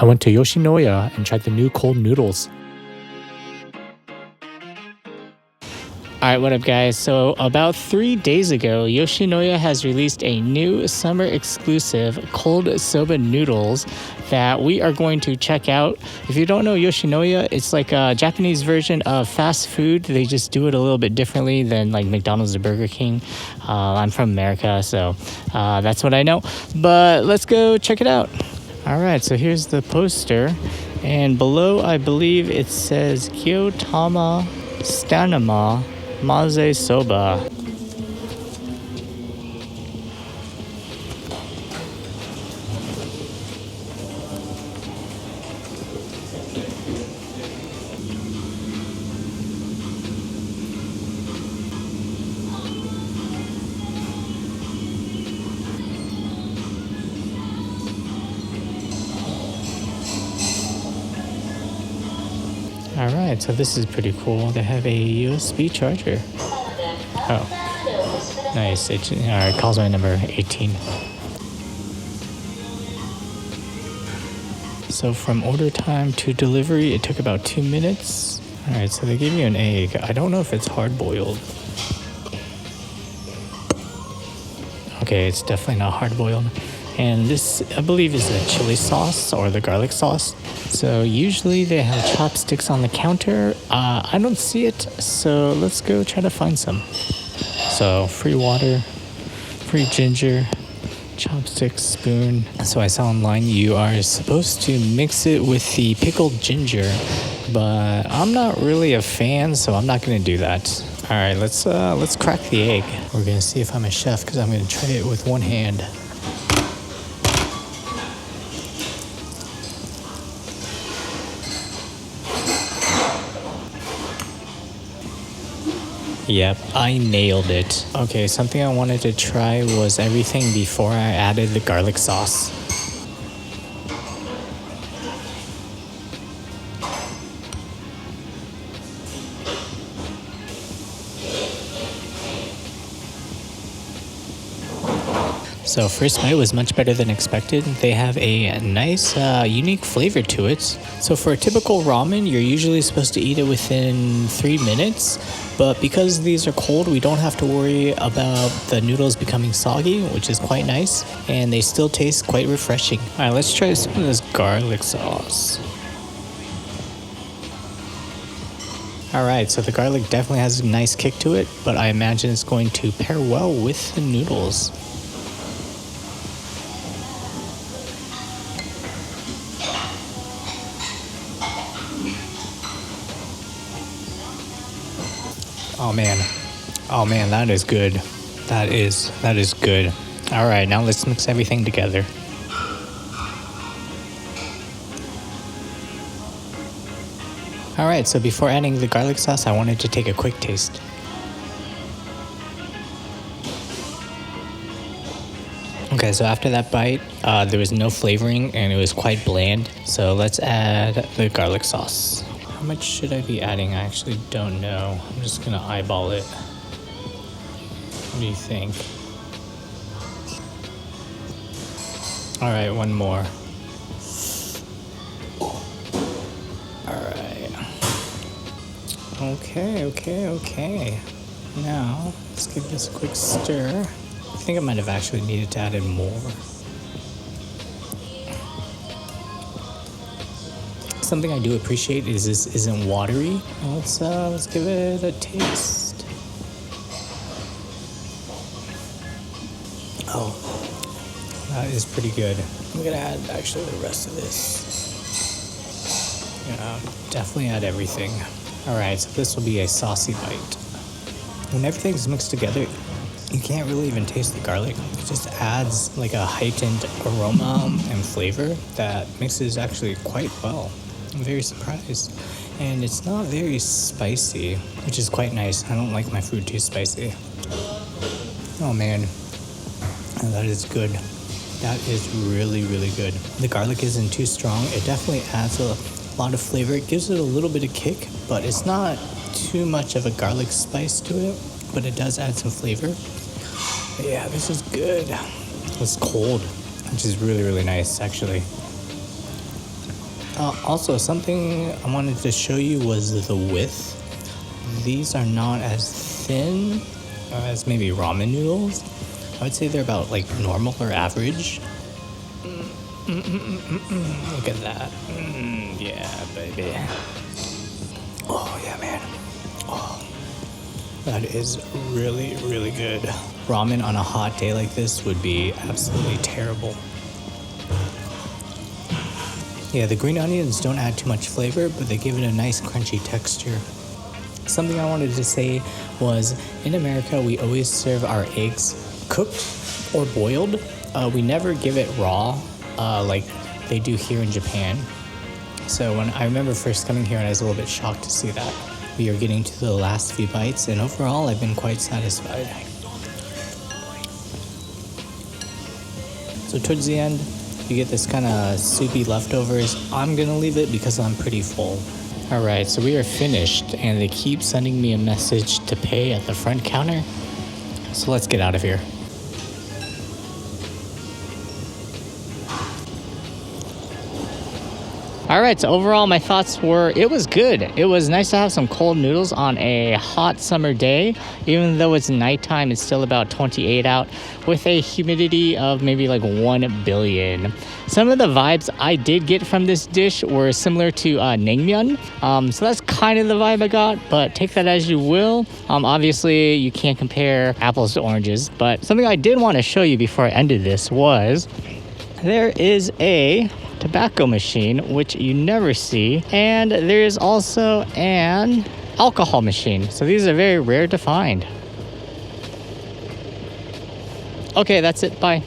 I went to Yoshinoya and tried the new cold noodles. Alright, what up guys? So about 3 days ago, Yoshinoya has released a new summer exclusive cold soba noodles that we are going to check out. If you don't know Yoshinoya, it's like a Japanese version of fast food. They just do it a little bit differently than like McDonald's or Burger King. I'm from America, so that's what I know. But let's go check it out. Alright, so here's the poster. And below, I believe it says Gyutama MazeSoba. Alright, so this is pretty cool. They have a USB charger. Oh, nice. Alright, calls my number 18. So from order time to delivery, it took about 2 minutes. Alright, so they give you an egg. I don't know if it's hard boiled. Okay, it's definitely not hard boiled. And this, I believe, is the chili sauce or the garlic sauce. So usually they have chopsticks on the counter. I don't see it, so let's go try to find some. So free water, free ginger, chopsticks, spoon. So I saw online you are supposed to mix it with the pickled ginger, but I'm not really a fan, so I'm not gonna do that. All right, let's crack the egg. We're gonna see if I'm a chef because I'm gonna try it with one hand. Yep, I nailed it. Okay, something I wanted to try was everything before I added the garlic sauce. So first bite was much better than expected. They have a nice, unique flavor to it. So for a typical ramen, you're usually supposed to eat it within 3 minutes. But because these are cold, we don't have to worry about the noodles becoming soggy, which is quite nice. And they still taste quite refreshing. All right, let's try some of this garlic sauce. All right, so the garlic definitely has a nice kick to it, but I imagine it's going to pair well with the noodles. Oh man, that is good. That is good. All right, now let's mix everything together. All right, so before adding the garlic sauce, I wanted to take a quick taste. Okay, so after that bite, there was no flavoring and it was quite bland. So let's add the garlic sauce. How much should I be adding? I actually don't know. I'm just gonna eyeball it. What do you think? All right, one more. All right. Okay. Now, let's give this a quick stir. I think I might have actually needed to add in more. Something I do appreciate is this isn't watery. Let's give it a taste. Oh, that is pretty good. I'm gonna add actually the rest of this. Yeah, definitely add everything. All right, so this will be a saucy bite. When everything's mixed together, you can't really even taste the garlic. It just adds like a heightened aroma and flavor that mixes actually quite well. I'm very surprised. And it's not very spicy, which is quite nice. I don't like my food too spicy. Oh man, that is good. That is really, really good. The garlic isn't too strong. It definitely adds a lot of flavor. It gives it a little bit of kick, but it's not too much of a garlic spice to it, but it does add some flavor. But yeah, this is good. It's cold, which is really, really nice actually. Also, something I wanted to show you was the width. These are not as thin as maybe ramen noodles. I would say they're about like normal or average. Look at that. Yeah, baby. Oh, yeah, man. Oh, that is really, really good. Ramen on a hot day like this would be absolutely terrible. Yeah, the green onions don't add too much flavor, but they give it a nice crunchy texture. Something I wanted to say was, in America, we always serve our eggs cooked or boiled. We never give it raw like they do here in Japan. So when I remember first coming here, and I was a little bit shocked to see that. We are getting to the last few bites, and overall, I've been quite satisfied. So towards the end, you get this kind of soupy leftovers. I'm gonna leave it because I'm pretty full. All right, so we are finished, and they keep sending me a message to pay at the front counter. So let's get out of here. All right, so overall my thoughts were it was good. It was nice to have some cold noodles on a hot summer day. Even though it's nighttime, it's still about 28 out with a humidity of maybe like 1 billion. Some of the vibes I did get from this dish were similar to naengmyeon. So that's kind of the vibe I got, but take that as you will. Obviously, you can't compare apples to oranges, but something I did want to show you before I ended this was there is a tobacco machine, which you never see, and there's also an alcohol machine. So these are very rare to find. Okay, that's it. Bye.